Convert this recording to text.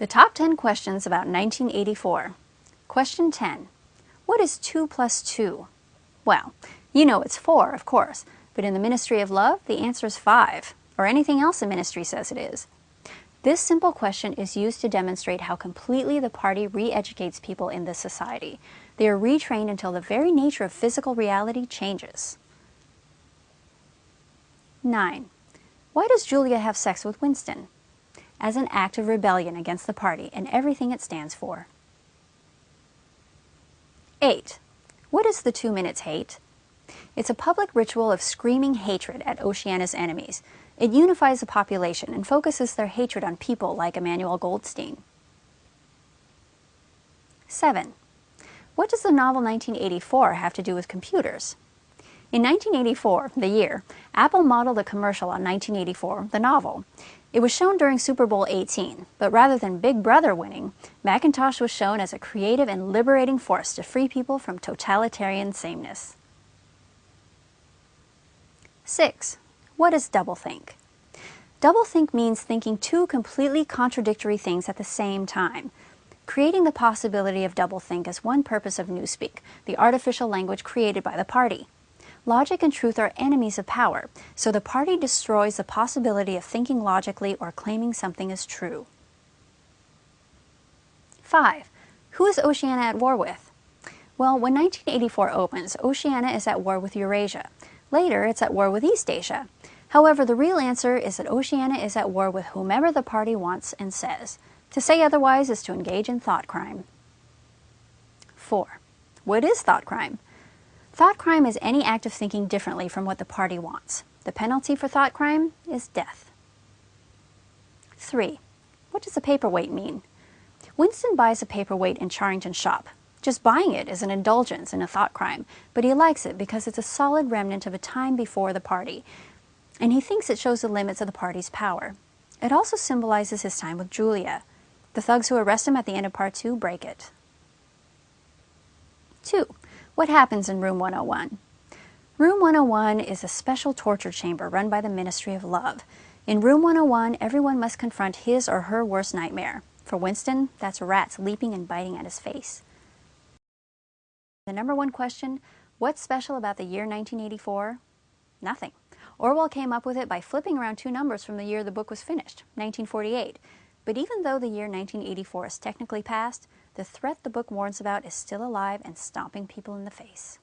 The top 10 questions about 1984. Question 10. What is 2 plus 2? Well, you know it's 4, of course, but in the Ministry of Love, the answer is 5, or anything else the ministry says it is. This simple question is used to demonstrate how completely the party re-educates people in this society. They are retrained until the very nature of physical reality changes. 9. Why does Julia have sex with Winston? As an act of rebellion against the party and everything it stands for. 8. What is the 2 minutes hate? It's a public ritual of screaming hatred at Oceania's enemies. It unifies the population and focuses their hatred on people like Emmanuel Goldstein. 7. What does the novel 1984 have to do with computers? In 1984, the year, Apple modeled a commercial on 1984, the novel. It was shown during Super Bowl 18, but rather than Big Brother winning, Macintosh was shown as a creative and liberating force to free people from totalitarian sameness. 6. What is doublethink? Doublethink means thinking two completely contradictory things at the same time. Creating the possibility of doublethink is one purpose of Newspeak, the artificial language created by the party. Logic and truth are enemies of power, so the party destroys the possibility of thinking logically or claiming something is true. 5. Who is Oceania at war with? Well, when 1984 opens, Oceania is at war with Eurasia. Later, it's at war with East Asia. However, the real answer is that Oceania is at war with whomever the party wants and says. To say otherwise is to engage in thought crime. 4. What is thought crime? Thought crime is any act of thinking differently from what the party wants. The penalty for thought crime is death. 3. What does a paperweight mean? Winston buys a paperweight in Charrington's shop. Just buying it is an indulgence in a thought crime, but he likes it because it's a solid remnant of a time before the party, and he thinks it shows the limits of the party's power. It also symbolizes his time with Julia. The thugs who arrest him at the end of Part 2 break it. 2. What happens in Room 101? Room 101 is a special torture chamber run by the Ministry of Love. In Room 101, everyone must confront his or her worst nightmare. For Winston, that's rats leaping and biting at his face. The number one question, what's special about the year 1984? Nothing. Orwell came up with it by flipping around 2 numbers from the year the book was finished, 1948. But even though the year 1984 is technically past, the threat the book warns about is still alive and stomping people in the face.